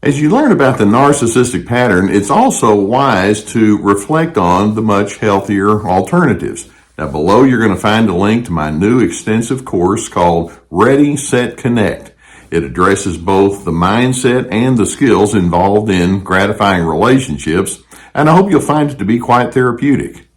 As you learn about the narcissistic pattern, it's also wise to reflect on the much healthier alternatives. Now, below you're going to find a link to my new extensive course called Ready, Set, Connect. It addresses both the mindset and the skills involved in gratifying relationships, and I hope you'll find it to be quite therapeutic.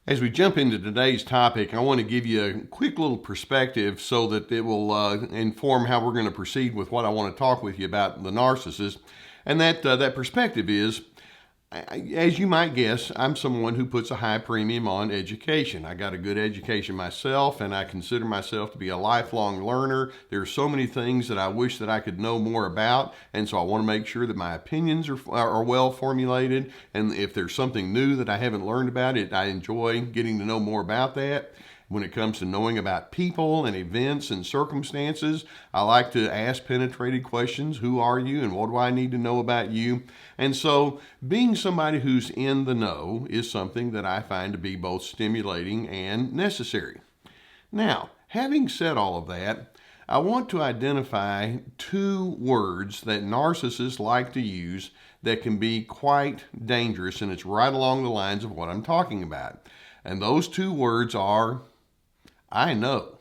As we jump into today's topic, I want to give you a quick little perspective so that it will inform how we're going to proceed with what I want to talk with you about the narcissist. And that perspective is, as you might guess, I'm someone who puts a high premium on education. I got a good education myself, and I consider myself to be a lifelong learner. There are so many things that I wish that I could know more about, and so I want to make sure that my opinions are well formulated, and if there's something new that I haven't learned about it, I enjoy getting to know more about that. When it comes to knowing about people and events and circumstances, I like to ask penetrating questions. Who are you and what do I need to know about you? And so being somebody who's in the know is something that I find to be both stimulating and necessary. Now, having said all of that, I want to identify two words that narcissists like to use that can be quite dangerous, and it's right along the lines of what I'm talking about. And those two words are, I know.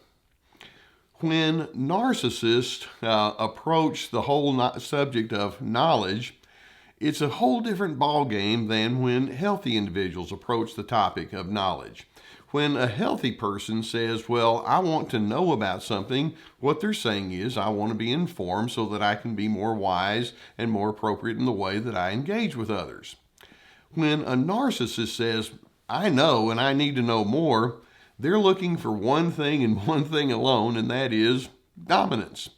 When narcissists approach the whole subject of knowledge, it's a whole different ballgame than when healthy individuals approach the topic of knowledge. When a healthy person says, well, I want to know about something, what they're saying is, I want to be informed so that I can be more wise and more appropriate in the way that I engage with others. When a narcissist says, I know and I need to know more, they're looking for one thing and one thing alone, and that is dominance.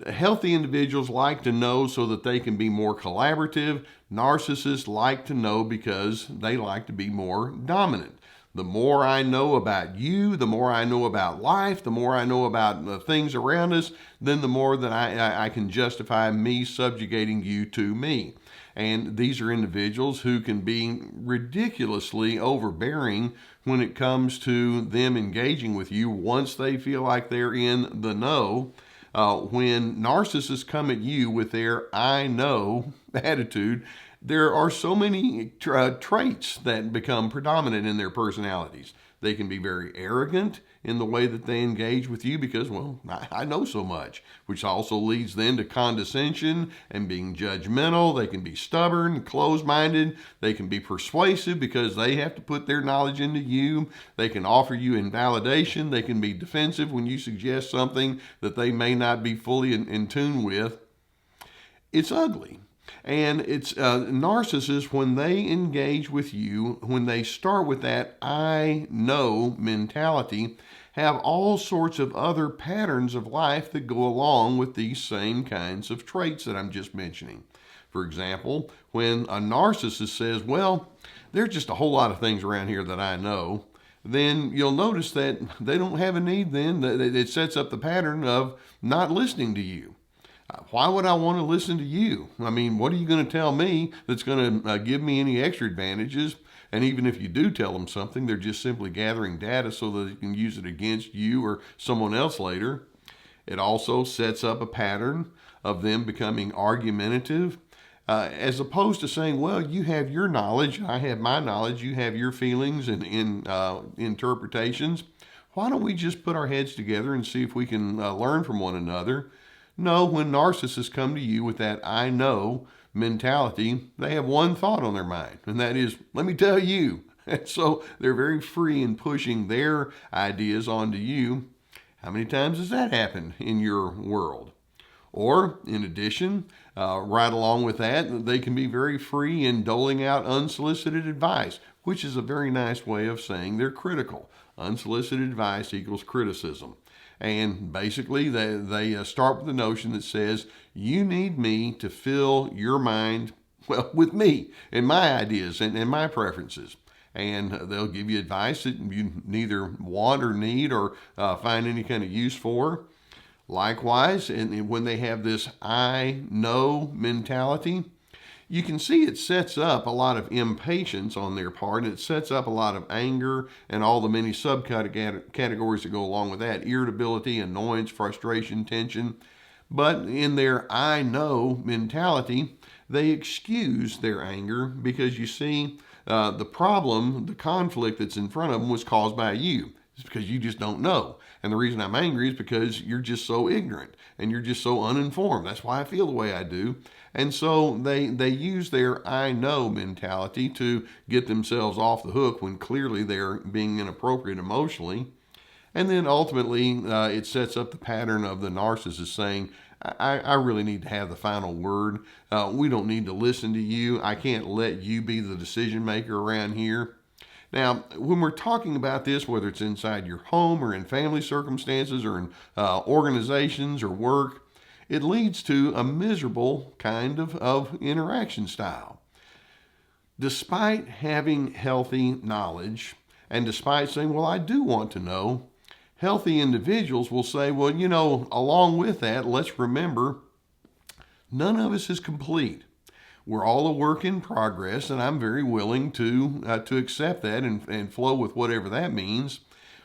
Healthy individuals like to know so that they can be more collaborative. Narcissists like to know because they like to be more dominant. The more I know about you, the more I know about life, the more I know about the things around us, then the more that I can justify me subjugating you to me. And these are individuals who can be ridiculously overbearing when it comes to them engaging with you once they feel like they're in the know. When narcissists come at you with their I know attitude, there are so many traits that become predominant in their personalities. They can be very arrogant in the way that they engage with you because, well, I know so much, which also leads then to condescension and being judgmental. They can be stubborn, closed-minded. They can be persuasive because they have to put their knowledge into you. They can offer you invalidation. They can be defensive when you suggest something that they may not be fully in tune with. It's ugly. And it's narcissists, when they engage with you, when they start with that I know mentality, have all sorts of other patterns of life that go along with these same kinds of traits that I'm just mentioning. For example, when a narcissist says, well, there's just a whole lot of things around here that I know, then you'll notice that they don't have a need then. It sets up the pattern of not listening to you. Why would I want to listen to you? I mean, what are you going to tell me that's going to give me any extra advantages? And even if you do tell them something, they're just simply gathering data so that they can use it against you or someone else later. It also sets up a pattern of them becoming argumentative, as opposed to saying, well, you have your knowledge, I have my knowledge, you have your feelings and interpretations. Why don't we just put our heads together and see if we can learn from one another? No, when narcissists come to you with that I know mentality, they have one thought on their mind, and that is, let me tell you. And so they're very free in pushing their ideas onto you. How many times has that happened in your world? Or, in addition, right along with that, they can be very free in doling out unsolicited advice, which is a very nice way of saying they're critical. Unsolicited advice equals criticism. And basically, they start with the notion that says, you need me to fill your mind, well, with me and my ideas and my preferences. and they'll give you advice that you neither want or need or find any kind of use for. Likewise, and when they have this I know mentality, you can see it sets up a lot of impatience on their part, and it sets up a lot of anger and all the many subcategories that go along with that: irritability, annoyance, frustration, tension. But in their I know mentality, they excuse their anger because you see, the problem, the conflict that's in front of them was caused by you. It's because you just don't know. And the reason I'm angry is because you're just so ignorant and you're just so uninformed. That's why I feel the way I do. And so they use their I know mentality to get themselves off the hook when clearly they're being inappropriate emotionally. And then ultimately, it sets up the pattern of the narcissist saying, I really need to have the final word. We don't need to listen to you. I can't let you be the decision maker around here. Now, when we're talking about this, whether it's inside your home or in family circumstances or in organizations or work, it leads to a miserable kind of interaction style. Despite having healthy knowledge, and despite saying, well, I do want to know, healthy individuals will say, well, along with that, let's remember, none of us is complete. We're all a work in progress, and I'm very willing to accept that and flow with whatever that means.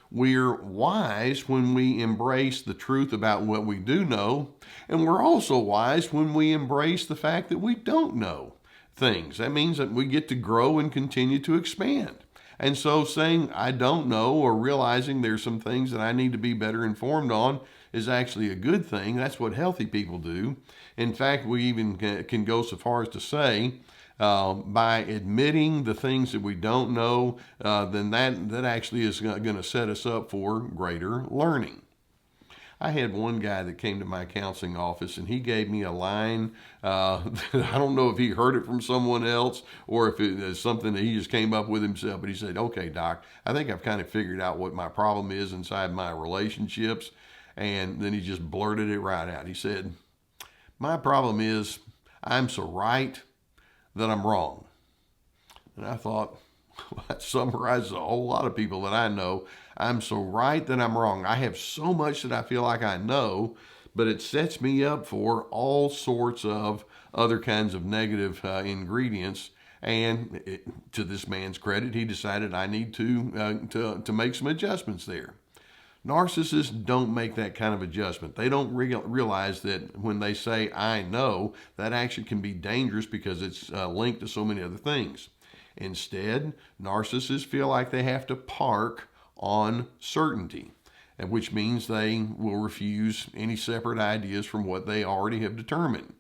We're wise when we embrace the truth about what we do know, and we're also wise when we embrace the fact that we don't know things. That means that we get to grow and continue to expand. And so saying I don't know or realizing there's some things that I need to be better informed on is actually a good thing. That's what healthy people do. In fact, we even can go so far as to say, by admitting the things that we don't know, then that actually is going to set us up for greater learning. I had one guy that came to my counseling office, and he gave me a line. I don't know if he heard it from someone else or if it is something that he just came up with himself, but he said, okay, doc, I think I've kind of figured out what my problem is inside my relationships. And then he just blurted it right out. He said, my problem is I'm so right that I'm wrong. And I thought, well, that summarizes a whole lot of people that I know. I'm so right that I'm wrong. I have so much that I feel like I know, but it sets me up for all sorts of other kinds of negative ingredients. And to this man's credit, he decided I need to make some adjustments there. Narcissists don't make that kind of adjustment. They don't realize that when they say, I know, that actually can be dangerous because it's linked to so many other things. Instead, narcissists feel like they have to park on certainty, which means they will refuse any separate ideas from what they already have determined.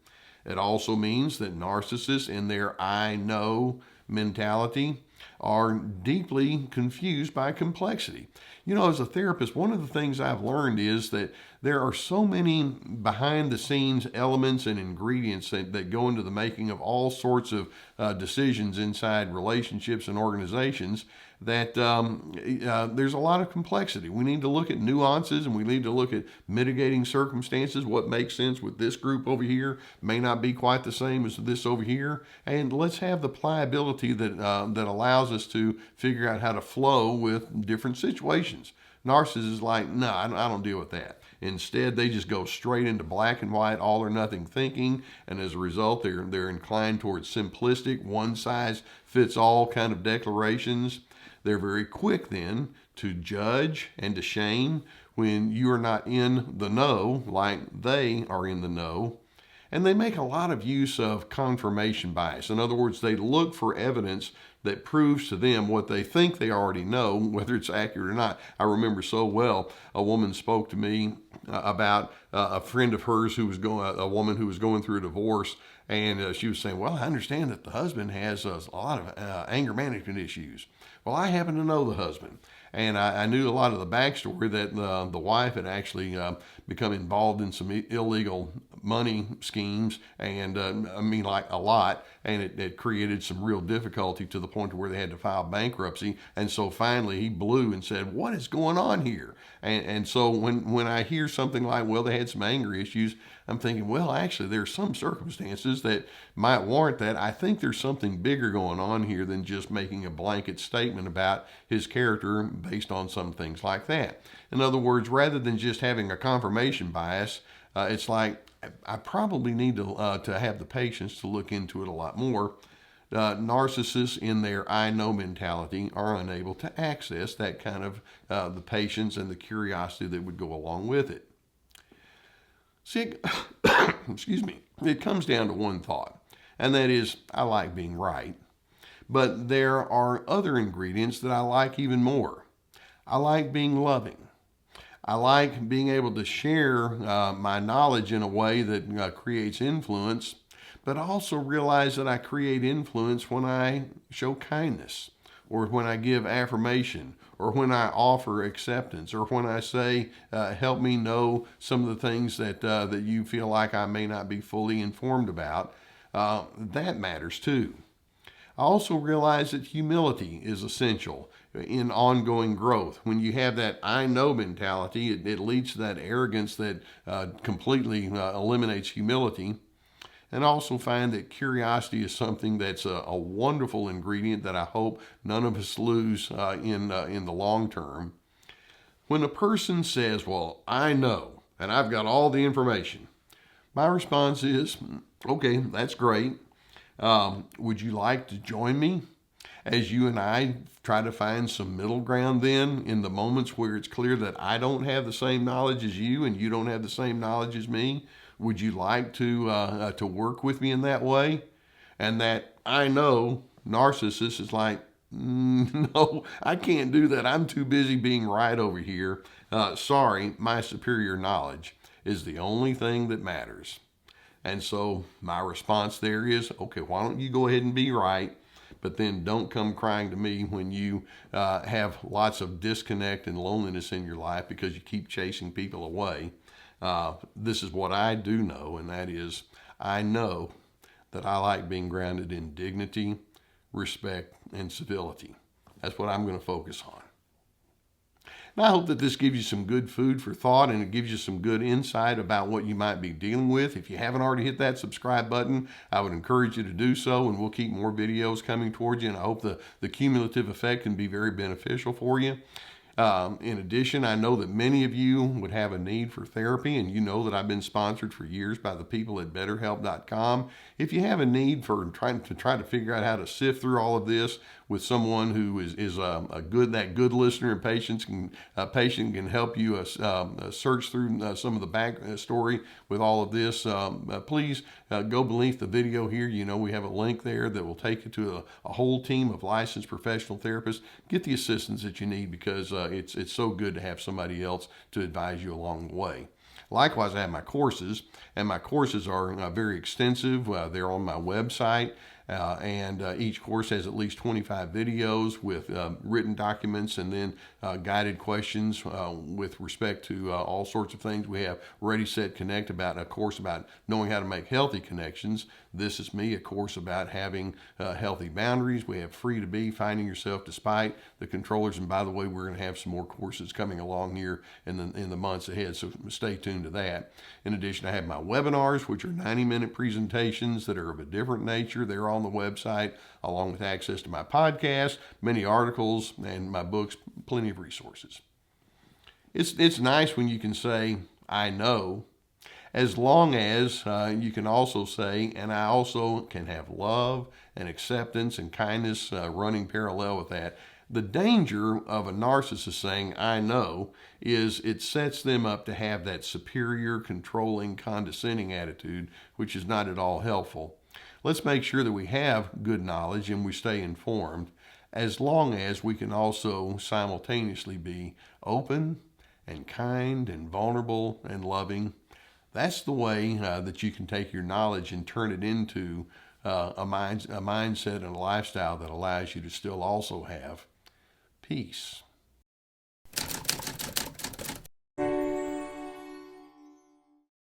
It also means that narcissists, in their I know mentality, are deeply confused by complexity. As a therapist, one of the things I've learned is that there are so many behind the scenes elements and ingredients that go into the making of all sorts of decisions inside relationships and organizations that there's a lot of complexity. We need to look at nuances, and we need to look at mitigating circumstances. What makes sense with this group over here may not be quite the same as this over here. And let's have the pliability that allows us to figure out how to flow with different situations. Narcissists like, no, I don't deal with that. Instead, they just go straight into black and white, all or nothing thinking, and as a result, they're inclined towards simplistic, one-size-fits-all kind of declarations. They're very quick then to judge and to shame when you are not in the know like they are in the know. And they make a lot of use of confirmation bias. In other words, they look for evidence that proves to them what they think they already know, whether it's accurate or not. I remember so well, a woman spoke to me about a friend of hers a woman who was going through a divorce, and she was saying, well, I understand that the husband has a lot of anger management issues. Well, I happen to know the husband, and I knew a lot of the backstory that the wife had actually become involved in some illegal money schemes, and I mean like a lot, and it created some real difficulty to the point to where they had to file bankruptcy. And so finally he blew and said, what is going on here? And so when I hear something like, well, they had some anger issues, I'm thinking, well, actually, there's some circumstances that might warrant that. I think there's something bigger going on here than just making a blanket statement about his character based on some things like that. In other words, rather than just having a confirmation bias, it's like I probably need to have the patience to look into it a lot more. Narcissists in their I know mentality are unable to access that kind of the patience and the curiosity that would go along with it. See, excuse me, it comes down to one thought, and that is I like being right. But there are other ingredients that I like even more. I like being loving. I like being able to share my knowledge in a way that creates influence, but I also realize that I create influence when I show kindness, or when I give affirmation, or when I offer acceptance, or when I say, help me know some of the things that you feel like I may not be fully informed about. That matters too. I also realize that humility is essential in ongoing growth. When you have that I know mentality, it leads to that arrogance that completely eliminates humility. And also find that curiosity is something that's a wonderful ingredient that I hope none of us lose in the long term. When a person says, well, I know, and I've got all the information, my response is, okay, that's great. Would you like to join me as you and I try to find some middle ground then in the moments where it's clear that I don't have the same knowledge as you and you don't have the same knowledge as me? Would you like to work with me in that way? And that I know narcissist is like, no, I can't do that. I'm too busy being right over here. Sorry, my superior knowledge is the only thing that matters. And so my response there is, okay, why don't you go ahead and be right, but then don't come crying to me when you have lots of disconnect and loneliness in your life because you keep chasing people away. This is what I do know, and that is I know that I like being grounded in dignity, respect, and civility. That's what I'm going to focus on. And I hope that this gives you some good food for thought and it gives you some good insight about what you might be dealing with. If you haven't already hit that subscribe button, I would encourage you to do so, and we'll keep more videos coming towards you, and I hope the cumulative effect can be very beneficial for you. In addition, I know that many of you would have a need for therapy, and you know that I've been sponsored for years by the people at BetterHelp.com. If you have a need for trying to figure out how to sift through all of this with someone who is a good listener and patient can help you search through some of the back story with all of this, please go beneath the video here. You know we have a link there that will take you to a whole team of licensed professional therapists. Get the assistance that you need because it's so good to have somebody else to advise you along the way. Likewise, I have my courses, and my courses are very extensive. They're on my website. And each course has at least 25 videos with written documents and then guided questions with respect to all sorts of things. We have Ready, Set, Connect, about a course about knowing how to make healthy connections. This is me, a course about having healthy boundaries. We have Free to Be, Finding Yourself Despite the Controllers. And by the way, we're going to have some more courses coming along here in the months ahead, so stay tuned to that. In addition, I have my webinars, which are 90-minute presentations that are of a different nature. They're on the website, along with access to my podcast, many articles, and my books, plenty of resources. It's nice when you can say, I know, as long as you can also say, and I also can have love and acceptance and kindness running parallel with that. The danger of a narcissist saying, I know, is it sets them up to have that superior, controlling, condescending attitude, which is not at all helpful. Let's make sure that we have good knowledge and we stay informed, as long as we can also simultaneously be open and kind and vulnerable and loving. That's the way that you can take your knowledge and turn it into a mindset and a lifestyle that allows you to still also have peace.